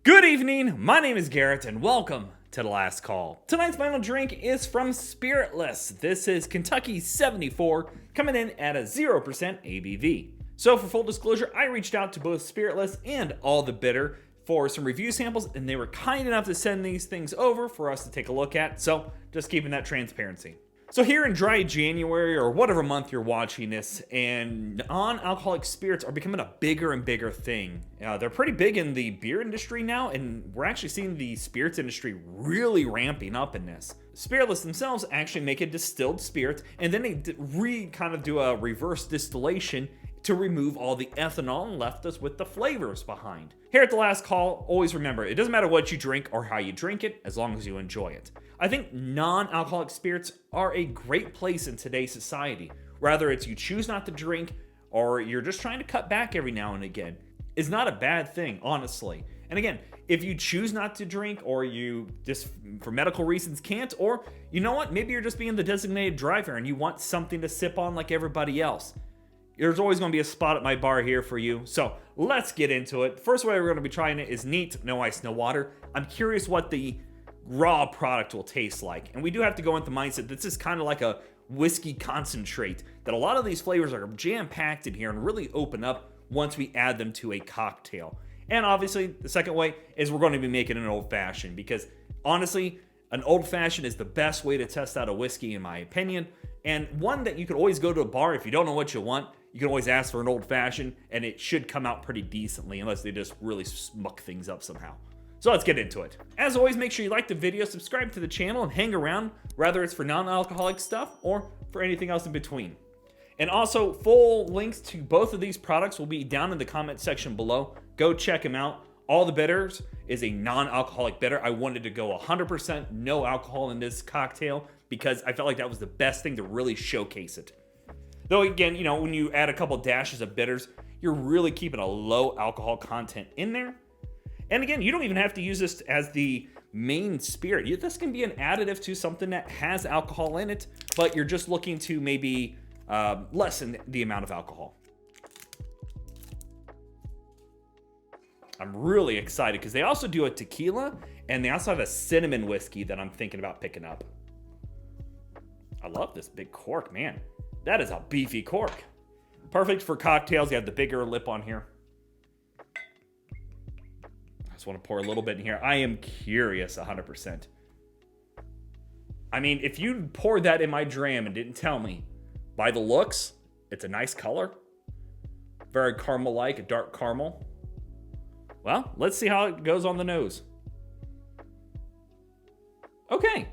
Good evening, my name is Garrett and welcome to The Last Call. Tonight's final drink is from Spiritless. This is Kentucky 74, coming in at a 0% ABV. So for full disclosure, I reached out to both Spiritless and All the Bitter for some review samples, and they were kind enough to send these things over for us to take a look at, so just keeping that transparency. So here in dry January, or whatever month you're watching this, and non-alcoholic spirits are becoming a bigger and bigger thing. They're pretty big in the beer industry now, and we're actually seeing the spirits industry really ramping up in this. Spiritless themselves actually make a distilled spirit, and then they do a reverse distillation to remove all the ethanol and left us with the flavors behind. Here at The Last Call, always remember, it doesn't matter what you drink or how you drink it, as long as you enjoy it. I think non-alcoholic spirits are a great place in today's society. Whether it's you choose not to drink or you're just trying to cut back every now and again, is not a bad thing, honestly. And again, if you choose not to drink or you just for medical reasons can't, or you know what, maybe you're just being the designated driver and you want something to sip on like everybody else. There's always going to be a spot at my bar here for you. So let's get into it. First way we're going to be trying it is neat, no ice, no water. I'm curious what the raw product will taste like. And we do have to go into the mindset this is kind of like a whiskey concentrate, that a lot of these flavors are jam-packed in here and really open up once we add them to a cocktail. And obviously, the second way is we're going to be making an old-fashioned, because honestly, an old-fashioned is the best way to test out a whiskey in my opinion, and one that you could always go to a bar if you don't know what you want. You can always ask for an old-fashioned, and it should come out pretty decently, unless they just really smuck things up somehow. So let's get into it. As always, make sure you like the video, subscribe to the channel, and hang around, whether it's for non-alcoholic stuff or for anything else in between. And also, full links to both of these products will be down in the comment section below. Go check them out. All the Bitters is a non-alcoholic bitter. I wanted to go 100% no alcohol in this cocktail because I felt like that was the best thing to really showcase it. Though again, you know, when you add a couple dashes of bitters, you're really keeping a low alcohol content in there. And again, you don't even have to use this as the main spirit. This can be an additive to something that has alcohol in it, but you're just looking to maybe lessen the amount of alcohol. I'm really excited because they also do a tequila, and they also have a cinnamon whiskey that I'm thinking about picking up. I love this big cork, man. That is a beefy cork. Perfect for cocktails. You have the bigger lip on here. I just want to pour a little bit in here. I am curious 100%. I mean, if you poured that in my dram and didn't tell me, by the looks, it's a nice color. Very caramel-like, a dark caramel. Well, let's see how it goes on the nose. Okay.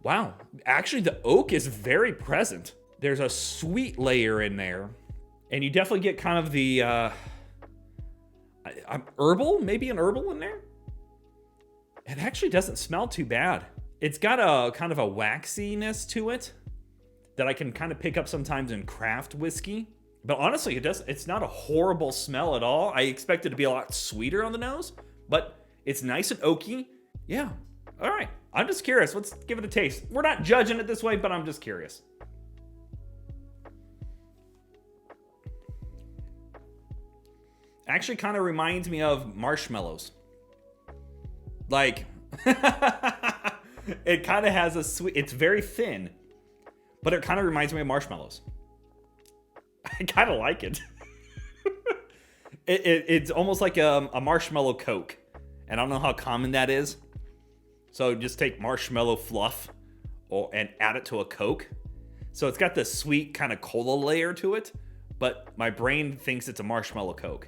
Wow, actually the oak is very present. There's a sweet layer in there, and you definitely get kind of the herbal, maybe an herbal in there. It actually doesn't smell too bad. It's got a kind of a waxiness to it that I can kind of pick up sometimes in craft whiskey. But honestly, it's not a horrible smell at all. I expect it to be a lot sweeter on the nose, but it's nice and oaky. Yeah, all right. I'm just curious. Let's give it a taste. We're not judging it this way, but I'm just curious. Actually kind of reminds me of marshmallows. Like, it kind of has a sweet, it's very thin, but it kind of reminds me of marshmallows. I kind of like it. It's almost like a marshmallow Coke. And I don't know how common that is. So just take marshmallow fluff and add it to a Coke. So it's got this sweet kind of cola layer to it, but my brain thinks it's a marshmallow Coke.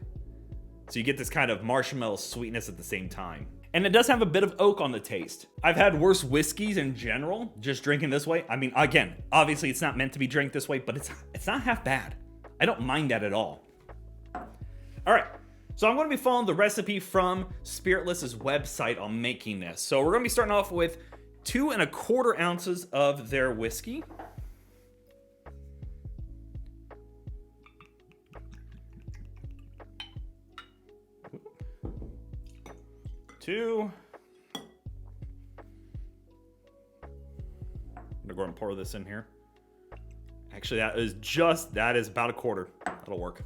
So you get this kind of marshmallow sweetness at the same time. And it does have a bit of oak on the taste. I've had worse whiskeys in general, just drinking this way. I mean, again, obviously it's not meant to be drank this way, but it's not half bad. I don't mind that at all. All right. So I'm going to be following the recipe from Spiritless's website on making this. So we're going to be starting off with 2 1/4 ounces of their whiskey. I'm gonna go and pour this in here. Actually, that is about 1/4. That'll work.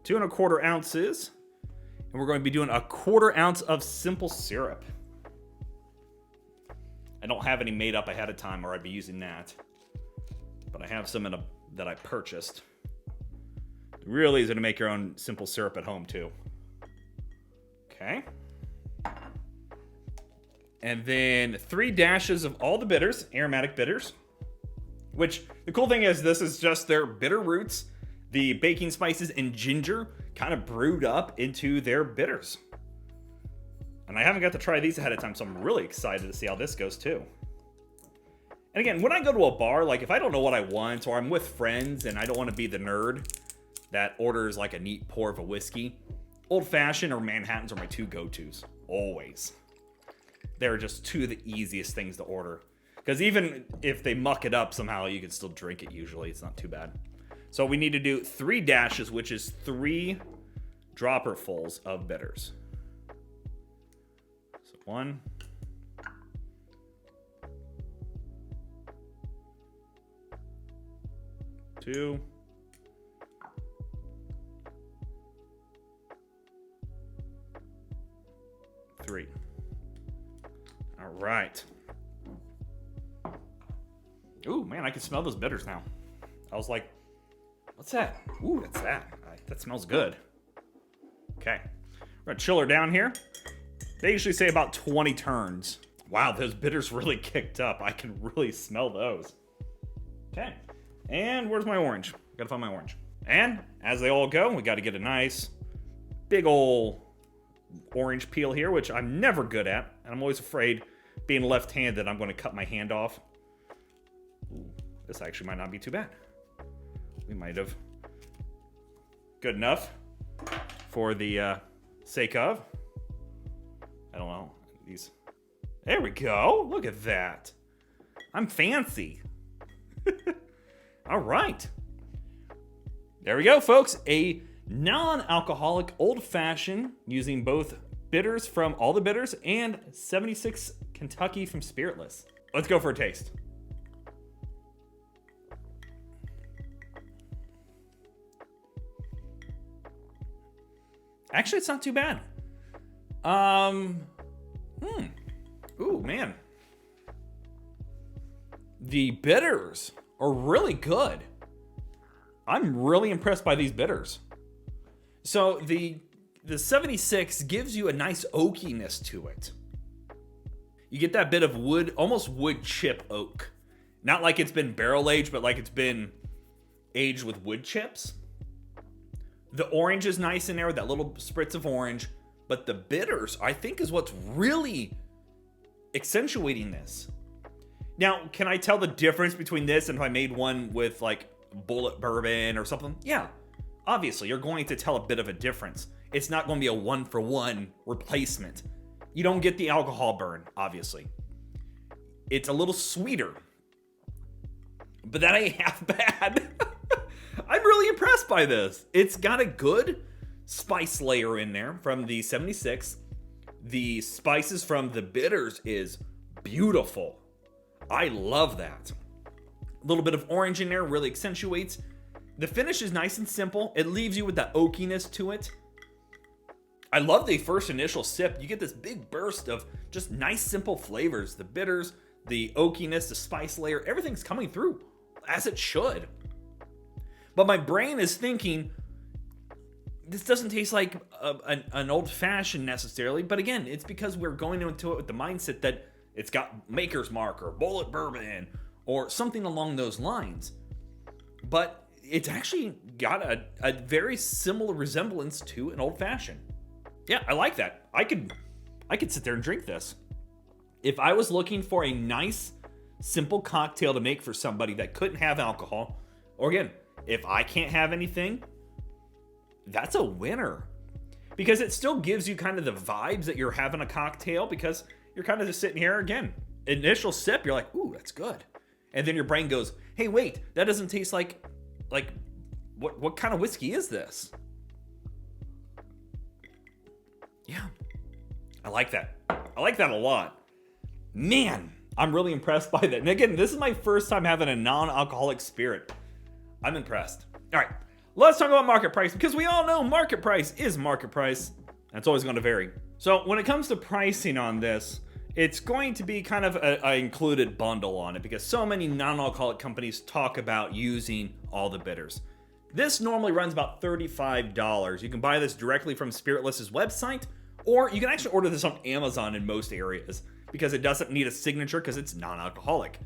2 1/4 ounces. And we're going to be doing a 1/4 ounce of simple syrup. I don't have any made up ahead of time, or I'd be using that. But I have some that I purchased. Really easy to make your own simple syrup at home, too. Okay. And then 3 dashes of all the bitters, aromatic bitters. Which, the cool thing is, this is just their bitter roots, the baking spices, and ginger kind of brewed up into their bitters. And I haven't got to try these ahead of time, so I'm really excited to see how this goes, too. And again, when I go to a bar, like if I don't know what I want, or I'm with friends and I don't want to be the nerd that orders like a neat pour of a whiskey, Old Fashioned or Manhattans are my 2 go-tos. Always. They're just 2 of the easiest things to order. Because even if they muck it up somehow, you can still drink it usually. It's not too bad. So we need to do 3 dashes, which is 3 dropperfuls of bitters. So 1. 2. 3. All right. Ooh, man, I can smell those bitters now. I was like, what's that? Ooh, that's that. That smells good. Okay. We're going to chill her down here. They usually say about 20 turns. Wow, those bitters really kicked up. I can really smell those. Okay. And where's my orange? Gotta find my orange. And as they all go, we got to get a nice big ol' orange peel here, which I'm never good at. And I'm always afraid, being left-handed, I'm going to cut my hand off. Ooh, this actually might not be too bad. We might have. Good enough for the sake of. I don't know. These. There we go. Look at that. I'm fancy. All right. There we go, folks. A non-alcoholic old-fashioned using both bitters from All the Bitters and 76 Kentucky from Spiritless. Let's go for a taste. Actually, it's not too bad. Ooh, man. The bitters are really good. I'm really impressed by these bitters. So the 76 gives you a nice oakiness to it. You get that bit of wood, almost wood chip oak. Not like it's been barrel aged, but like it's been aged with wood chips. The orange is nice in there with that little spritz of orange. But the bitters, I think, is what's really accentuating this. Now, can I tell the difference between this and if I made one with like bullet bourbon or something? Yeah, obviously, you're going to tell a bit of a difference. It's not going to be a 1-for-1 replacement. You don't get the alcohol burn, obviously. It's a little sweeter. But that ain't half bad. I'm really impressed by this. It's got a good spice layer in there from the 76. The spices from the bitters is beautiful. I love that. A little bit of orange in there really accentuates. The finish is nice and simple. It leaves you with that oakiness to it. I love the first initial sip. You get this big burst of just nice, simple flavors. The bitters, the oakiness, the spice layer, everything's coming through as it should. But my brain is thinking, this doesn't taste like an old-fashioned necessarily. But again, it's because we're going into it with the mindset that it's got Maker's Mark or Bullet Bourbon or something along those lines. But it's actually got a very similar resemblance to an old-fashioned. Yeah, I like that. I could sit there and drink this. If I was looking for a nice, simple cocktail to make for somebody that couldn't have alcohol, or again, if I can't have anything, that's a winner. Because it still gives you kind of the vibes that you're having a cocktail, because you're kind of just sitting here, again, initial sip, you're like, ooh, that's good. And then your brain goes, hey, wait, that doesn't taste like what kind of whiskey is this? Yeah, I like that. I like that a lot. Man, I'm really impressed by that. And again, this is my first time having a non-alcoholic spirit. I'm impressed. All right, let's talk about market price, because we all know market price is market price. That's always going to vary. So when it comes to pricing on this, it's going to be kind of a included bundle on it because so many non-alcoholic companies talk about using all the bitters. This normally runs about $35. You can buy this directly from Spiritless's website, or you can actually order this on Amazon in most areas because it doesn't need a signature because it's non-alcoholic.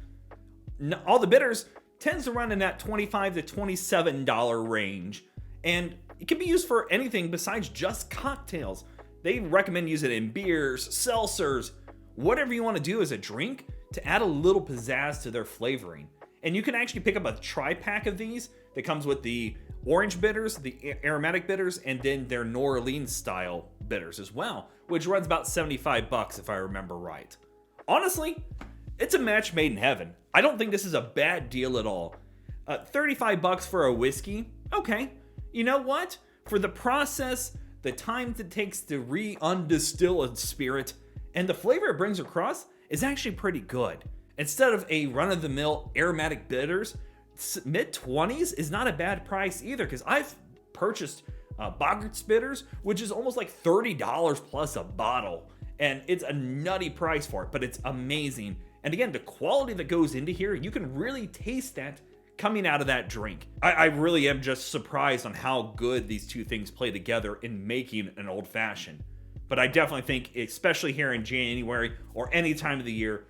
All the bitters tends to run in that $25 to $27 range, and it can be used for anything besides just cocktails. They recommend using it in beers, seltzers, whatever you want to do as a drink to add a little pizzazz to their flavoring. And you can actually pick up a tri-pack of these that comes with the orange bitters, the aromatic bitters, and then their New Orleans style bitters as well, which runs about $75 if I remember right. Honestly, it's a match made in heaven. I don't think this is a bad deal at all. $35 for a whiskey, okay. You know what? For the process, the time it takes to re-undistill a spirit, and the flavor it brings across is actually pretty good. Instead of a run-of-the-mill aromatic bitters, mid-20s is not a bad price either, because I've purchased Boggart's bitters, which is almost like $30 plus a bottle, and it's a nutty price for it, but it's amazing. And again, the quality that goes into here, you can really taste that coming out of that drink. I really am just surprised on how good these two things play together in making an old fashioned. But I definitely think, especially here in January or any time of the year,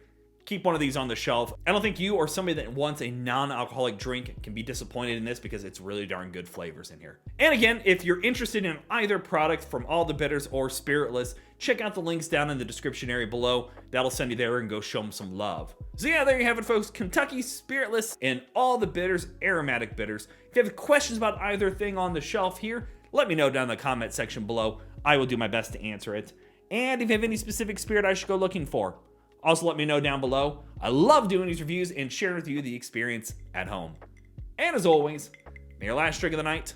keep one of these on the shelf. I don't think you or somebody that wants a non-alcoholic drink can be disappointed in this because it's really darn good flavors in here. And again, if you're interested in either product from All the Bitters or Spiritless, check out the links down in the description area below. That'll send you there and go show them some love. So yeah, there you have it, folks. Kentucky Spiritless and All the Bitters aromatic bitters. If you have questions about either thing on the shelf here, let me know down in the comment section below. I will do my best to answer it. And if you have any specific spirit I should go looking for, also let me know down below. I love doing these reviews and sharing with you the experience at home. And as always, may your last drink of the night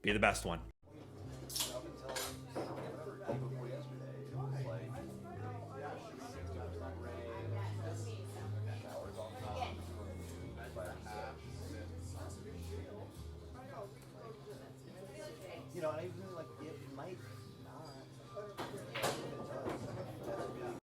be the best one.